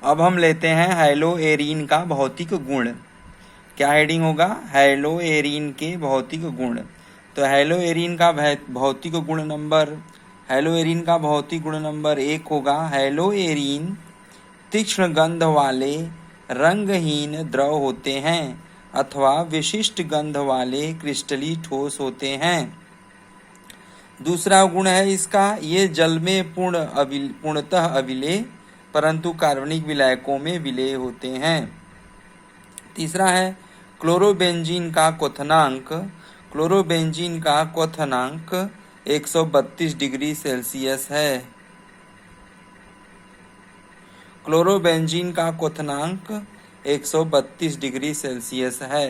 अब हम लेते हैं हैलोएरीन का भौतिक गुण। क्या हेडिंग होगा? हैलोएरीन के भौतिक गुण। तो हैलोएरीन का भौतिक गुण नंबर एक होगा, हैलोएरीन तीक्ष्ण गंध वाले रंगहीन द्रव होते हैं अथवा विशिष्ट गंध वाले क्रिस्टली ठोस होते हैं। दूसरा गुण है इसका, ये जल में पूर्णतः अविलेय परंतु कार्बनिक विलायकों में विलेय होते हैं। तीसरा है क्लोरोबेंजीन का क्वथनांक 132 डिग्री सेल्सियस है। क्लोरोबेंजीन का क्वथनांक 132 डिग्री सेल्सियस है।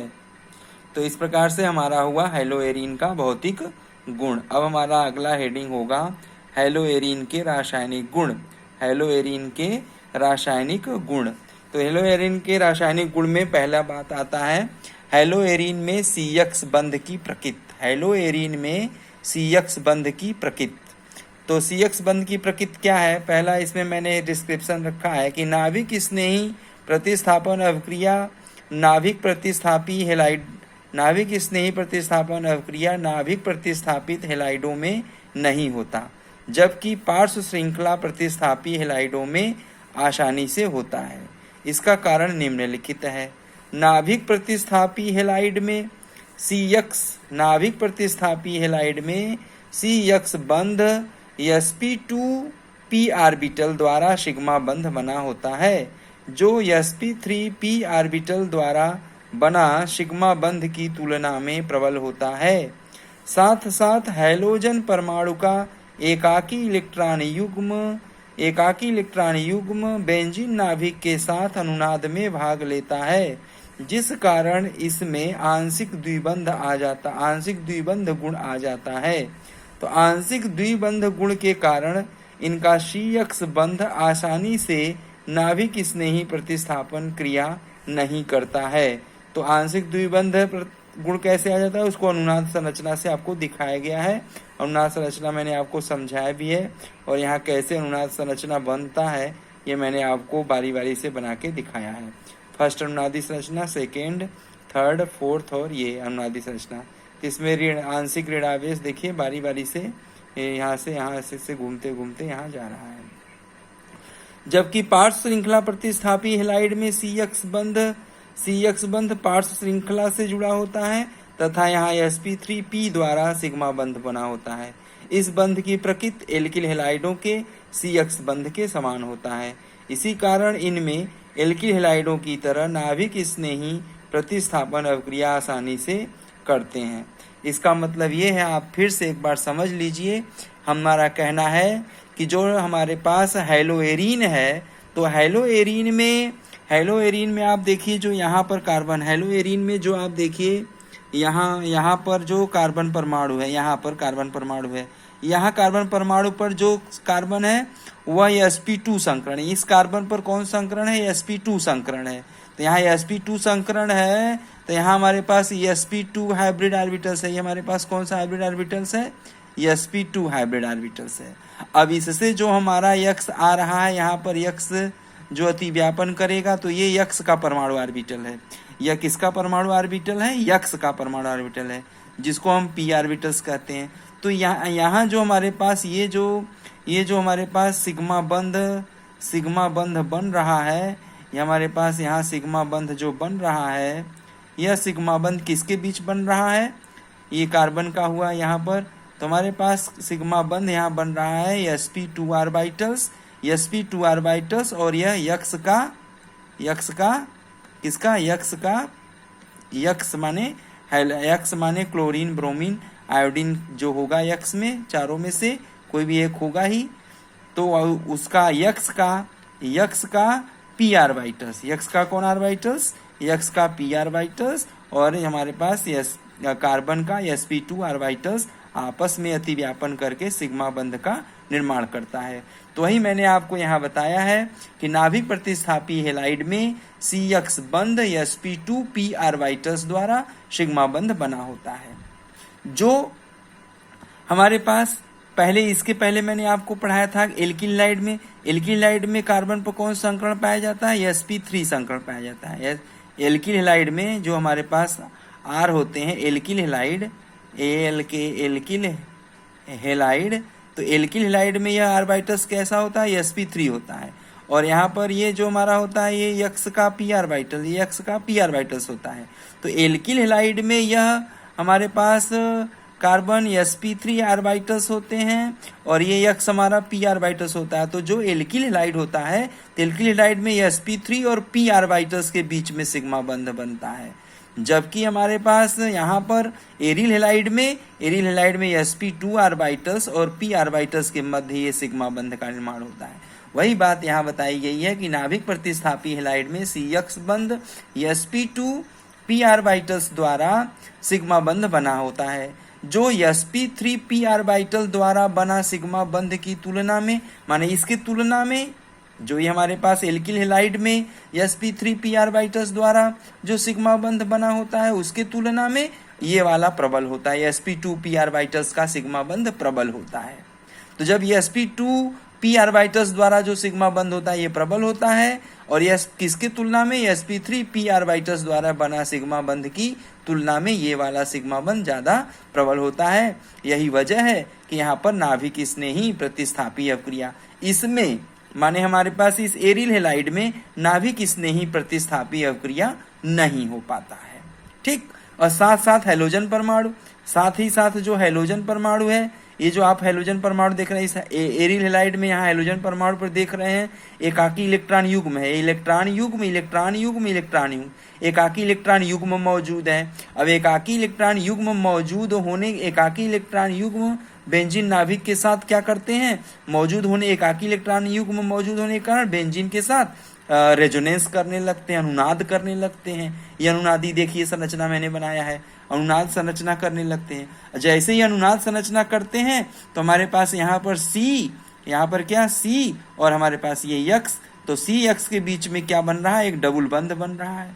तो इस प्रकार से हमारा हुआ हैलोएरीन का भौतिक गुण। अब हमारा अगला हेडिंग होगा हैलोएरीन के रासायनिक गुण। तो हैलोएरीन के रासायनिक गुण में पहला बात आता है हैलोएरीन में CX बंध की प्रकृति। तो CX बंध की प्रकृति क्या है? पहला इसमें मैंने डिस्क्रिप्शन रखा है कि नाभिक स्नेही प्रतिस्थापन अभिक्रिया नाभिक प्रतिस्थापित हेलाइडों में नहीं होता, जबकि पार्श्व श्रृंखला प्रतिस्थापी हेलाइडों में आसानी से होता है। इसका कारण निम्नलिखित है। नाभिक प्रतिस्थापी हेलाइड में CX बंध sp2p ऑर्बिटल द्वारा सिग्मा बंध बना होता है, जो sp3p ऑर्बिटल द्वारा बना सिग्मा बंध की तुलना में प्रबल होता है। साथ साथ हैलोजन परमाणु का एकाकी इलेक्ट्रॉन युग्म बेंजीन नाभिक के साथ अनुनाद में भाग लेता है, जिस कारण इसमें आंशिक द्विबंध गुण आ जाता है। तो आंशिक द्विबंध गुण के कारण इनका CX बंध आसानी से नाभिक स्नेही प्रतिस्थापन क्रिया नहीं करता है। तो आंशिक द्विबंध गुण कैसे आ जाता है उसको अनुनाद संरचना से आपको दिखाया गया है। अनुनाद संरचना मैंने आपको समझाया भी है, और यहाँ कैसे अनुनाद संरचना बनता है ये मैंने आपको बारी बारी से बना के दिखाया है। फर्स्ट अनुनादी संरचना, सेकेंड, थर्ड, फोर्थ और ये अनुनादी संरचना। इसमें आंशिक ऋणावेश देखिए बारी बारी से यहाँ से घूमते घूमते यहाँ जा रहा है। जबकि पार्श्व श्रृंखला प्रतिस्थापी हेलाइड में CX बंध पार्श्व श्रृंखला से जुड़ा होता है तथा यहाँ sp3p द्वारा सिग्मा बंध बना होता है। इस बंध की प्रकृति एल्किल हेलाइडों के CX बंध के समान होता है। इसी कारण इनमें एल्किल हेलाइडों की तरह नाभिक स्नेही प्रतिस्थापन अभिक्रिया आसानी से करते हैं। इसका मतलब ये है, आप फिर से एक बार समझ लीजिए। हमारा कहना है कि जो हमारे पास हैलोएरीन है, तो हैलोएरीन में आप देखिए जो यहाँ पर कार्बन, हैलोएरीन में जो आप देखिए यहाँ पर जो कार्बन परमाणु है, यहाँ कार्बन परमाणु पर जो कार्बन है वह sp2 संकरण है। इस कार्बन पर कौन संकरण है? sp2 संकरण है। तो यहाँ sp2 संकरण है, तो यहाँ हमारे पास sp2 हाइब्रिड ऑर्बिटल्स है। ये हमारे पास कौन सा हाइब्रिड ऑर्बिटल्स है? sp2 हाइब्रिड ऑर्बिटल्स है। अब इससे जो हमारा X आ रहा है, यहाँ पर X जो अतिव्यापन करेगा, तो ये X का परमाणु ऑर्बिटल है। यह किसका परमाणु ऑर्बिटल है? X का परमाणु ऑर्बिटल है, जिसको हम p ऑर्बिटल्स कहते हैं। तो यहाँ जो हमारे पास ये जो हमारे पास सिग्मा बंध बन रहा है, ये हमारे पास यहाँ सिग्मा बंध जो बन रहा है, यह सिग्मा बंध किसके बीच बन रहा है? ये कार्बन का हुआ यहाँ पर। तो हमारे पास सिग्मा बंध यहाँ बन रहा है sp2 ऑर्बिटल्स, और यह X माने क्लोरीन, ब्रोमीन, आयोडीन जो होगा X में, चारों में से कोई भी एक होगा ही। तो उसका X का p ऑर्बिटल्स, X का कौन ऑर्बिटल्स? X का p ऑर्बिटल्स, और हमारे पास कार्बन का sp2 ऑर्बिटल्स आपस में अतिव्यापन करके सिग्मा बंध का निर्माण करता है। तो वही मैंने आपको यहाँ बताया है कि नाभिक प्रतिस्थापी हेलाइड में CX बंध sp2p ऑर्बिटल्स द्वारा सिग्मा बंध बना होता है। जो हमारे पास पहले इसके पहले मैंने आपको पढ़ाया था एल्किलाइड में, एल्किलाइड में कार्बन पर कौन सा संकरण पाया जाता है? sp3 संकरण पाया जाता है। एल्किल हैलाइड में जो हमारे पास R होते हैं, एल्किल हैलाइड, एल्किल हैलाइड, तो एल्किल हैलाइड में यह आर्बाइटस कैसा होता है? sp3 होता है। और यहाँ पर ये जो हमारा होता है ये यक्स का p आर्बाइटल, ये यक्स का p आर्बाइटस होता है। तो एल्किल हैलाइड में यह हमारे पास कार्बन sp3 आर्बाइटस होते हैं और ये यक्स हमारा p आर्बाइटस होता है। तो जो एल्किल हैलाइड होता है, तो एल्किल हैलाइड में sp3 और p आर्बाइटस के बीच में सिग्मा बंध बनता है। जबकि हमारे पास यहाँ पर एरिल हैलाइड में sp2 आर्बाइटस और p आर्बाइटस के मध्य ये सिग्मा बंध का निर्माण होता है। वही बात यहाँ बताई गई है कि नाभिक प्रतिस्थापी हैलाइड में CX बंध sp2 p आर्बाइटस द्वारा सिग्मा बंध बना होता है, जो sp3 p आर्बाइटल द्वारा बना सिग्मा बंध की तुलना में, माने इसकी तुलना में जो ये हमारे पास एल्किल हैलाइड में sp3 p आर्बाइटस द्वारा जो सिग्मा बंध बना होता है उसके तुलना में ये वाला प्रबल होता है, sp2 p आर्बाइटस का सिग्मा बंध प्रबल होता है। तो जब ये sp2 p आर्बाइटस द्वारा जो सिग्मा बंध होता है ये प्रबल होता है, और यह किसकी तुलना में? sp3 p आर्बाइटस द्वारा बना सिग्मा बंध की तुलना में ये वाला सिग्मा बंध ज्यादा प्रबल होता है। यही वजह है कि यहाँ पर नाभिक स्नेही प्रतिस्थापी अवक्रिया, इसमें माने हमारे पास इस एरिल हैलाइड में नाभिक स्नेही प्रतिस्थापी अवक्रिया नहीं हो पाता है। ठीक, और साथ साथ हैलोजन परमाणु, साथ ही साथ जो हैलोजन परमाणु है, ये जो आप हैलोजन परमाणु देख रहे हैं इस एरिल हैलाइड में, यहाँ हैलोजन परमाणु पर देख रहे हैं एकाकी इलेक्ट्रॉन युग्म है, इलेक्ट्रॉन युग्म, एकाकी इलेक्ट्रॉन युग्म मौजूद है। अब एकाकी इलेक्ट्रॉन युग्म मौजूद होने, एकाकी इलेक्ट्रॉन युग्म बेंजीन नाभिक के साथ क्या करते हैं? मौजूद होने, एकाकी इलेक्ट्रॉन युग्म मौजूद होने के कारण बेंजीन के साथ रेजोनेंस करने लगते हैं, अनुनाद करने लगते हैं। ये अनुनादी देखिए संरचना मैंने बनाया है, अनुनाद संरचना करने लगते हैं। जैसे ही अनुनाद संरचना करते हैं तो हमारे पास यहाँ पर C, यहाँ पर क्या C और हमारे पास ये यक्स, तो CX के बीच में क्या बन रहा है? एक डबल बंध बन रहा है।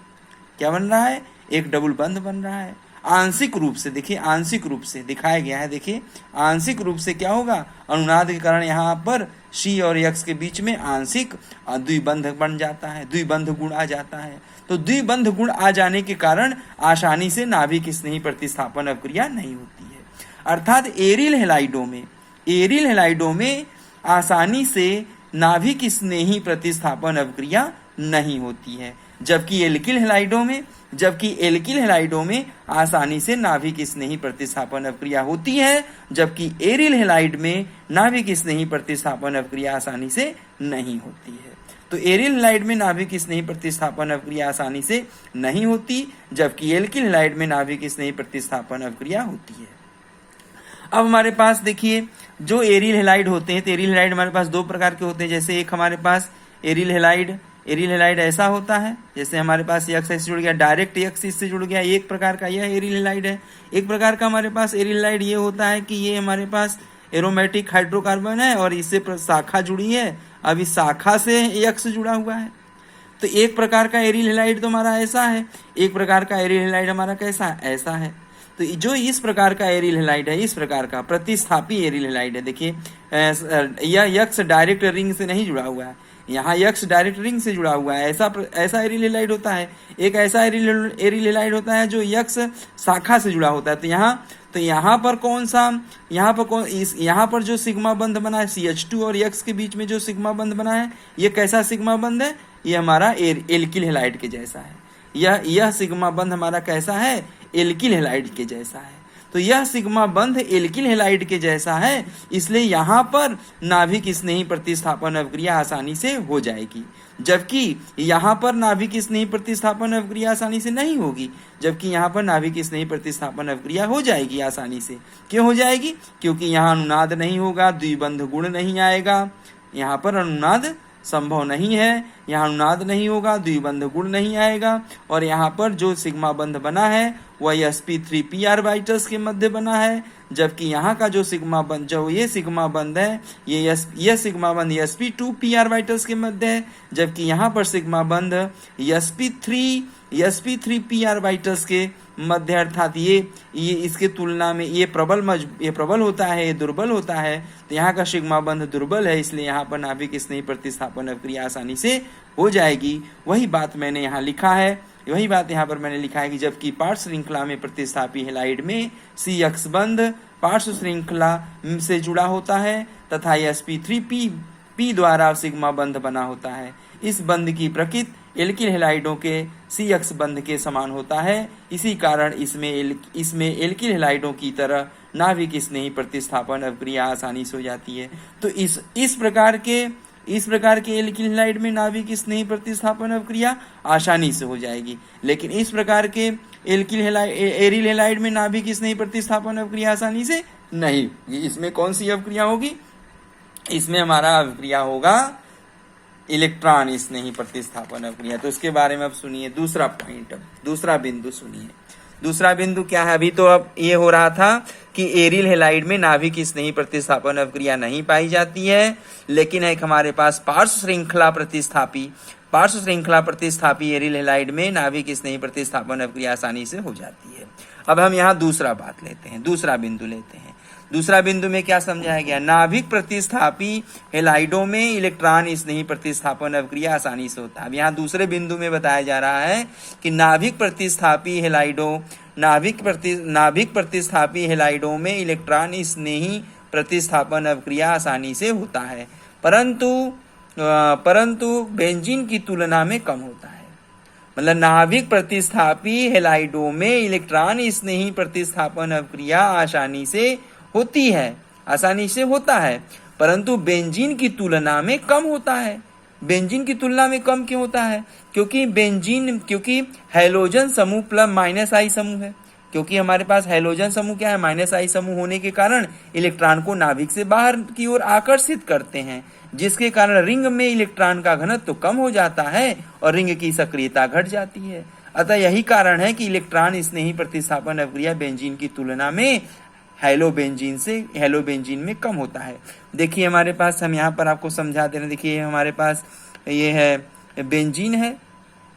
क्या बन रहा है? एक डबल बंध बन रहा है। आंशिक रूप से देखिए, आंशिक रूप से दिखाया गया है, देखिए आंशिक रूप से क्या होगा? अनुनाद के कारण यहाँ पर C और X के बीच में आंशिक द्विबंध बन जाता है, द्विबंध गुण आ जाता है। तो द्विबंध गुण आ जाने के कारण आसानी से नाभिक स्नेही प्रतिस्थापन अवक्रिया नहीं होती है। अर्थात एरिल हैलाइडों में आसानी से नाभिक स्नेही प्रतिस्थापन अवक्रिया नहीं होती है, जबकि एल्किल हैलाइडों में आसानी से नाभिक स्नेही प्रतिस्थापन अवक्रिया होती है, जबकि एरिल हैलाइड में नाभिक स्नेही प्रतिस्थापन अवक्रिया आसानी से नहीं होती है। तो एरिल हैलाइड में नाभिक स्नेही प्रतिस्थापन अवक्रिया आसानी से नहीं होती, जबकि एल्किल हैलाइड में नाभिक स्नेही प्रतिस्थापन अवक्रिया होती है। अब हमारे पास देखिए जो एरिल हैलाइड होते हैं, तो एरिल हैलाइड हमारे पास दो प्रकार के होते हैं। जैसे एक हमारे पास एरिल हैलाइड ऐसा होता है, जैसे हमारे पास यक्स इससे जुड़ गया, डायरेक्ट यक्स इससे जुड़ गया, एक प्रकार का यह एरिल हैलाइड है। एक प्रकार का हमारे पास एरिल हैलाइड ये होता है कि ये हमारे पास एरोमेटिक हाइड्रोकार्बन है और इससे शाखा जुड़ी है, अब इस शाखा से यक्स जुड़ा हुआ है। तो एक प्रकार का एरिल हैलाइड तो हमारा ऐसा है, एक प्रकार का एरिल हैलाइड हमारा कैसा? ऐसा है। तो जो इस प्रकार का एरिल हैलाइड है, इस प्रकार का प्रतिस्थापी एरिल हैलाइड है, देखिए यह यक्स डायरेक्ट रिंग से नहीं जुड़ा हुआ है, यहाँ यक्स डायरेक्ट रिंग से जुड़ा हुआ है, ऐसा एरिल हैलाइड होता है। एक ऐसा एरिल हैलाइड होता है जो यक्स शाखा से जुड़ा होता है। तो यहाँ पर कौन सा, यहाँ पर जो सिग्मा बंध बना है CH2 और यक्स के बीच में जो सिग्मा बंध बना है, ये कैसा सिग्मा बंध है? ये हमारा एल्किल हैलाइड के जैसा है। यह सिग्मा बंध हमारा कैसा है? एल्किल हैलाइड के जैसा है। तो यह सिग्मा बंध एल्किल हैलाइड के जैसा है, इसलिए यहाँ पर नाभिक स्नेही प्रतिस्थापन अवक्रिया आसानी से हो जाएगी, जबकि यहाँ पर नाभिक स्नेही प्रतिस्थापन अवक्रिया आसानी से नहीं होगी, जबकि यहाँ पर नाभिक स्नेही प्रतिस्थापन अवक्रिया हो जाएगी आसानी से। क्यों हो जाएगी? क्योंकि यहाँ अनुनाद नहीं होगा, द्विबंध गुण नहीं आएगा, यहाँ पर अनुनाद संभव नहीं है, यहाँ अनुनाद नहीं होगा, द्विबंध गुण नहीं आएगा, और यहाँ पर जो सिग्मा बंध बना है वह sp3p ऑर्बिटल्स के मध्य बना है, जबकि यहाँ का जो सिग्मा बंध, जो ये सिग्मा बंध है, ये सिग्मा बंध sp2p ऑर्बिटल्स के मध्य है, जबकि यहाँ पर सिग्मा बंध sp3p ऑर्बिटल्स के मध्य, अर्थात ये इसके तुलना में ये प्रबल होता है, ये दुर्बल होता है। तो यहाँ का सिग्मा बंध दुर्बल है, इसलिए यहाँ पर नाभिक स्नेही प्रतिस्थापन अभिक्रिया आसानी से हो जाएगी। वही बात मैंने यहाँ लिखा है, वही बात यहाँ पर मैंने लिखा है कि जबकि पार्श्व श्रृंखला में प्रतिस्थापी हैलाइड में CX बंध पार्श्व श्रृंखला से जुड़ा होता है तथा sp3p द्वारा सिग्मा बंध बना होता है। इस बंध की प्रकृति एल्किल हैलाइडों के CX बंध के समान होता है। इसी कारण इसमें एल्किल हैलाइडों की तरह नाभिक स्नेही प्रतिस्थापन अभिक्रिया आसानी से हो जाती है। तो इस प्रकार के एल्किल हैलाइड में नाभिक स्नेही प्रतिस्थापन अभिक्रिया आसानी से हो जाएगी, लेकिन इस प्रकार के एरिल हैलाइड में नाभिक स्नेही प्रतिस्थापन अभिक्रिया आसानी से नहीं। इसमें कौन सी अभिक्रिया होगी? इसमें हमारा अभिक्रिया होगा इलेक्ट्रॉन स्नेही प्रतिस्थापन अभिक्रिया। तो इसके बारे में अब सुनिए दूसरा पॉइंट, दूसरा बिंदु सुनिए। दूसरा बिंदु क्या है? अभी तो अब ये हो रहा था कि एरिल हैलाइड में नाभिक स्नेही प्रतिस्थापन अभिक्रिया नहीं पाई जाती है, लेकिन एक हमारे पास पार्श्व श्रृंखला प्रतिस्थापी एरिल हैलाइड में नाभिक स्नेही प्रतिस्थापन अभिक्रिया आसानी से हो जाती है। अब हम यहाँ दूसरा बात लेते हैं, दूसरा बिंदु लेते हैं। दूसरा बिंदु में क्या समझाया गया? नाभिक प्रतिस्थापी हैलाइडों में इलेक्ट्रॉन स्नेही प्रतिस्थापन अभिक्रिया आसानी से होता है। अब यहाँ दूसरे बिंदु में बताया जा रहा है कि नाभिक प्रतिस्थापी हैलाइडों में इलेक्ट्रॉन स्नेही प्रतिस्थापन अभिक्रिया आसानी से होता है, परंतु बेंजीन की तुलना में कम होता है। मतलब नाभिक प्रतिस्थापी हैलाइडों में इलेक्ट्रॉन स्नेही प्रतिस्थापन अभिक्रिया आसानी से होता है, परंतु बेंजीन की तुलना में कम होता है। बेंजीन की तुलना में कम क्यों होता है? क्योंकि हैलोजन समूह प्लस -I समूह है। क्योंकि हमारे पास हैलोजन समूह क्या है? -I समूह होने के कारण इलेक्ट्रॉन को नाभिक से बाहर की ओर आकर्षित करते हैं, जिसके कारण रिंग में इलेक्ट्रॉन का घनत्व तो कम हो जाता है और रिंग की सक्रियता घट जाती है। अतः यही कारण है कि इलेक्ट्रॉन स्नेही प्रतिस्थापन अभिक्रिया बेंजीन की तुलना में हेलो बेंजीन में कम होता है। देखिए हमारे पास, हम यहाँ पर आपको समझा दे रहे हैं। देखिए हमारे पास ये है बेंजीन है,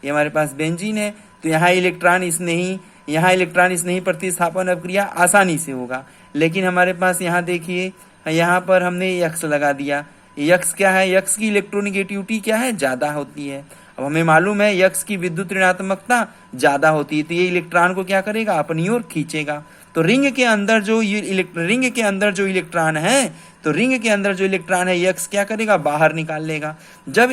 ये हमारे पास बेंजीन है। तो यहाँ इलेक्ट्रॉन स्नेही प्रतिस्थापन अभिक्रिया आसानी से होगा, लेकिन हमारे पास यहाँ देखिए, यहाँ पर हमने यक्स लगा दिया। यक्स क्या है? यक्स की इलेक्ट्रोनेगेटिविटी क्या है? ज्यादा होती है। अब हमें मालूम है यक्स की विद्युत ऋणात्मकता ज्यादा होती है, तो ये इलेक्ट्रॉन को क्या करेगा? अपनी ओर खींचेगा। तो रिंग के अंदर जो इलेक्ट्रॉन है यक्स क्या करेगा? बाहर निकाल लेगा। जब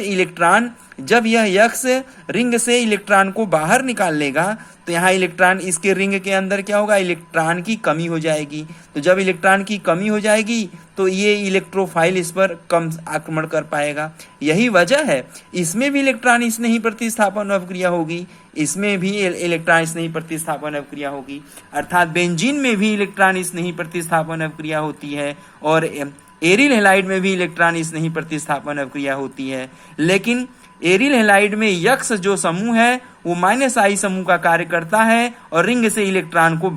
यह यक्स रिंग से इलेक्ट्रॉन को बाहर निकाल लेगा, तो यहाँ इलेक्ट्रॉन इसके रिंग के अंदर क्या होगा? इलेक्ट्रॉन की कमी हो जाएगी। तो जब इलेक्ट्रॉन की कमी हो जाएगी तो ये इलेक्ट्रोफाइल इस पर कम आक्रमण कर पाएगा। यही वजह है इसमें भी इलेक्ट्रॉन स्नेही प्रतिस्थापन अभिक्रिया होगी, इसमें भी इलेक्ट्रॉन स्नेही प्रतिस्थापन अभिक्रिया होगी। अर्थात बेंजीन में भी इलेक्ट्रॉन स्नेही प्रतिस्थापन अभिक्रिया होती है और एरिल हैलाइड में भी इलेक्ट्रॉन स्नेही प्रतिस्थापन अभिक्रिया होती है। लेकिन एरिल हैलाइड में यक्स जो समूह है वो -I समूह का कार्य करता है और रिंग से इलेक्ट्रॉन को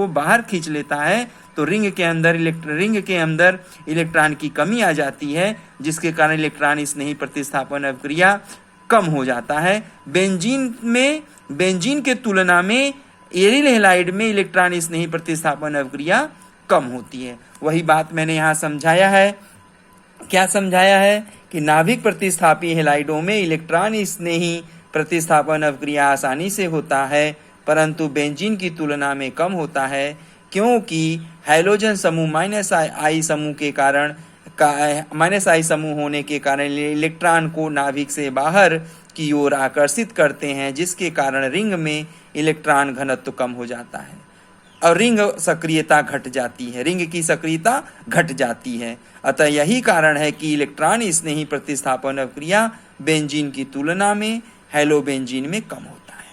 बाहर खींच लेता है। तो रिंग के अंदर इलेक्ट्रॉन की कमी आ जाती है, जिसके कारण इलेक्ट्रॉन स्नेही प्रतिस्थापन अभिक्रिया कम हो जाता है। बेंजीन के तुलना में एरिल हैलाइड में इलेक्ट्रॉन स्नेही प्रतिस्थापन अभिक्रिया कम होती है। वही बात मैंने यहाँ समझाया है। क्या समझाया है? कि नाभिक प्रतिस्थापी हैलाइडों में इलेक्ट्रॉन स्नेही प्रतिस्थापन अभिक्रिया आसानी से होता है, परंतु बेंजीन की तुलना में कम होता है, क्योंकि हैलोजन समूह -I समूह के कारण -I समूह होने के कारण इलेक्ट्रॉन को नाभिक से बाहर की ओर आकर्षित करते हैं, जिसके कारण रिंग में इलेक्ट्रॉन घनत्व कम हो जाता है और रिंग की सक्रियता घट जाती है। अतः यही कारण है कि इलेक्ट्रॉन स्नेही प्रतिस्थापन अभिक्रिया बेंजीन की तुलना में हेलो बेंजीन में कम होता है।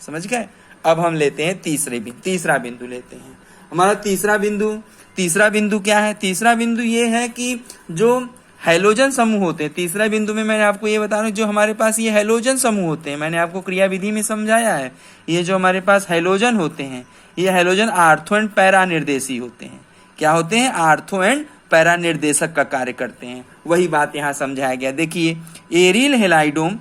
समझ गए? अब हम लेते हैं तीसरा बिंदु लेते हैं। हमारा तीसरा बिंदु क्या है? तीसरा बिंदु ये है कि जो हैलोजन समूह होते हैं। तीसरा बिंदु में मैंने आपको ये बता रहा हूँ, जो हमारे पास ये हैलोजन समूह होते हैं, मैंने आपको क्रियाविधि में समझाया है, ये जो हमारे पास हैलोजन होते हैं, ये हैलोजन आर्थो एंड पैरा निर्देशी होते हैं। क्या होते हैं? आर्थो एंड पैरा निर्देशक का कार्य करते हैं। वही बात यहाँ समझाया गया। देखिए, एरिल हेलाइडोम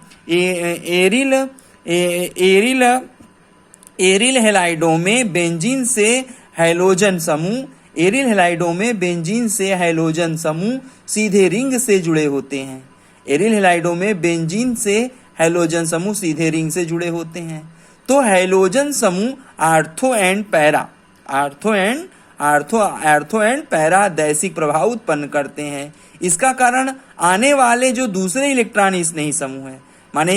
एरिल हेलाइडोम में बेंजीन से हैलोजन समूह, एरिल हेलाइडोम में बेंजीन से हैलोजन समूह सीधे रिंग से जुड़े होते हैं। एरिल हेलाइडोम में बेंजीन से हैलोजन समूह सीधे रिंग से जुड़े होते हैं। तो हैलोजन समूह आर्थो एंड पैरा दैसिक प्रभाव उत्पन्न करते हैं। इसका कारण आने वाले जो दूसरे इलेक्ट्रॉन स्नेही समूह है, माने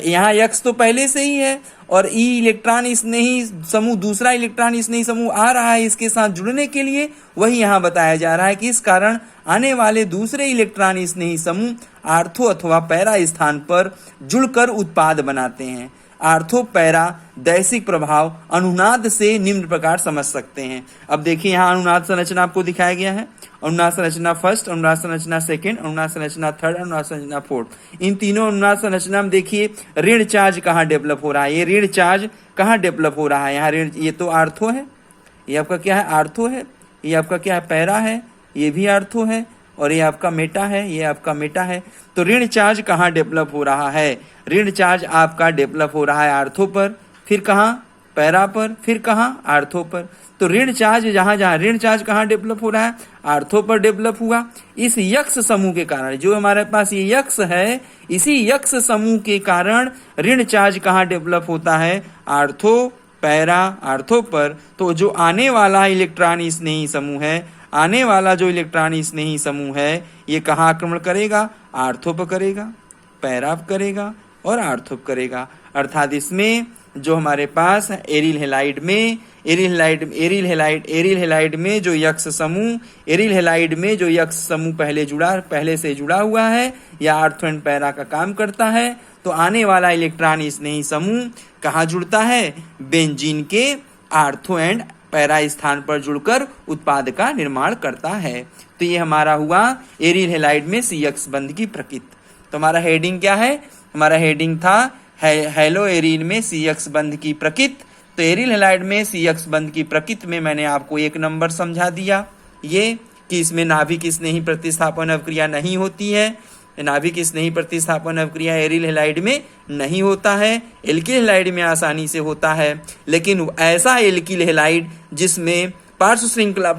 यहाँ यक्स तो पहले से ही है और ई इलेक्ट्रॉन स्नेही समूह, दूसरा इलेक्ट्रॉन स्नेही समूह आ रहा है इसके साथ जुड़ने के लिए। वही यहाँ बताया जा रहा है कि इस कारण आने वाले दूसरे इलेक्ट्रॉन स्नेही समूह आर्थो अथवा पैरा स्थान पर जुड़कर उत्पाद बनाते हैं। आर्थो पैरा दैसिक प्रभाव अनुनाद से निम्न प्रकार समझ सकते हैं। अब देखिए, यहाँ अनुनाद संरचना आपको दिखाया गया है। अनुनाद संरचना फर्स्ट, अनुनाद संरचना सेकंड, अनुनाद संरचना थर्ड, अनुनाद संरचना फोर्थ। इन तीनों अनुनाद संरचना में देखिए ऋण चार्ज कहाँ डेवलप हो रहा है। ये ऋण चार्ज कहाँ डेवलप हो रहा है? यहाँ ऋण, ये तो आर्थो है, ये आपका क्या है? आर्थो है। ये आपका क्या है? पैरा है। ये भी आर्थो है और ये आपका मेटा है, ये आपका मेटा है। तो ऋण चार्ज कहाँ डेवलप हो रहा है? ऋण चार्ज आपका डेवलप हो रहा है आर्थो पर, फिर कहाँ? पैरा पर, फिर कहाँ? आर्थो पर। तो ऋण चार्ज जहाँ ऋण चार्ज कहाँ डेवलप हो रहा है? आर्थो पर डेवलप हुआ। इस यक्स समूह के कारण, जो हमारे पास ये यक्स है, इसी यक्स समूह के कारण ऋण चार्ज कहाँ डेवलप होता है? आर्थो, पैरा, आर्थो पर। तो जो आने वाला इलेक्ट्रॉन स्नेही समूह है, आने वाला जो इलेक्ट्रॉन स्नेही समूह है, ये कहाँ आक्रमण करेगा? आर्थो पर करेगा, पैरा पर करेगा और आर्थो पर करेगा। अर्थात इसमें जो हमारे पास एरिल हेलाइड में जो यक्स समूह, एरिल हेलाइड में जो यक्स समूह पहले से जुड़ा हुआ है, या आर्थो एंड पैरा का काम करता है। तो आने वाला इलेक्ट्रॉन स्नेही समूह कहाँ जुड़ता है? बेंजीन के आर्थो एंड पैरा स्थान पर जुड़कर उत्पाद का निर्माण करता है। तो ये हमारा हुआ एरिल हेलाइड में CX बंध की प्रकृति। तो हमारा हेडिंग क्या है? हमारा हेडिंग था हेलो एरिल में CX बंध की प्रकृति। तो एरिल हेलाइड में CX बंध की प्रकृति में मैंने आपको 1 नंबर समझा दिया, ये कि इसमें नाभिक स्नेही प्रतिस्थापन अवक्रिया नहीं होती है। नाभिक स्नेही प्रतिस्थापन अवक्रिया एरिल हेलाइड में नहीं होता है, एल्किल हेलाइड में आसानी से होता है। लेकिन ऐसा एल्किल हेलाइड जिसमें पार्श्व श्रृंखला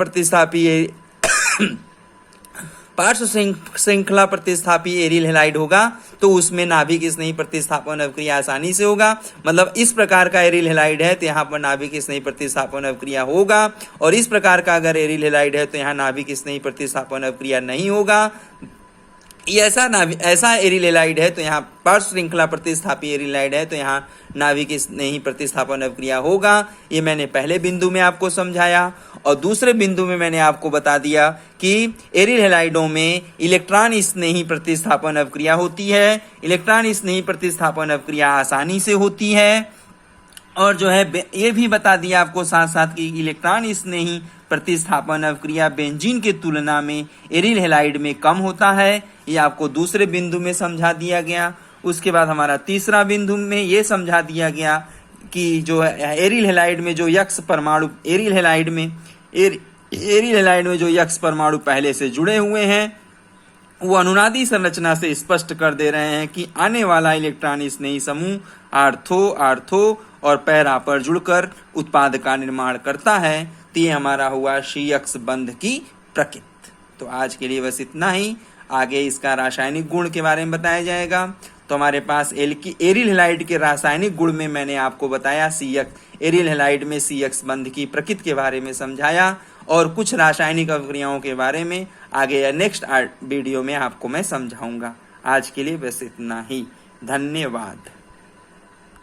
प्रतिस्थापी एरिल हेलाइड होगा, तो उसमें नाभिक स्नेही प्रतिस्थापन अवक्रिया आसानी से होगा। मतलब इस प्रकार का एरिल हेलाइड है तो यहाँ पर नाभिक स्नेही प्रतिस्थापन अवक्रिया होगा, और इस प्रकार का अगर एरिल हेलाइड है तो यहाँ नाभिक स्नेही प्रतिस्थापन अवक्रिया नहीं होगा। ऐसा एरिल हेलाइड है तो यहाँ पार्श्व श्रृंखला प्रतिस्थापी एरिल हेलाइड है तो यहाँ नाभिक स्नेही प्रतिस्थापन अवक्रिया होगा। ये मैंने पहले बिंदु में आपको समझाया, और दूसरे बिंदु में मैंने आपको बता दिया कि एरिल हेलाइडों में इलेक्ट्रॉन स्नेही प्रतिस्थापन अवक्रिया होती है। इलेक्ट्रॉन स्नेही प्रतिस्थापन अवक्रिया आसानी से होती है, और जो है ये भी बता दिया आपको साथ साथ कि इलेक्ट्रॉन स्नेही प्रतिस्थापन अवक्रिया बेंजीन के तुलना में एरिल हेलाइड में कम होता है। ये आपको दूसरे बिंदु में समझा दिया गया। उसके बाद हमारा तीसरा बिंदु में ये समझा दिया गया कि जो एरिल हेलाइड में जो यक्स परमाणु एरिल हेलाइड में जो यक्स परमाणु पहले से जुड़े हुए हैं, वो अनुनादी संरचना से स्पष्ट कर दे रहे हैं कि आने वाला इलेक्ट्रॉन स्नेही समूह आर्थो और पैरा पर जुड़कर उत्पाद का निर्माण करता है। तो ये हमारा हुआ CX बंध की प्रकृति। तो आज के लिए बस इतना ही। आगे इसका रासायनिक गुण के बारे में बताया जाएगा। तो हमारे पास एरिल हेलाइड के रासायनिक गुण में मैंने आपको बताया एरिल हेलाइड में CX बंध की प्रकृति के बारे में समझाया, और कुछ रासायनिक अवक्रियाओं के बारे में आगे या नेक्स्ट वीडियो में आपको मैं समझाऊंगा। आज के लिए बस इतना ही। धन्यवाद।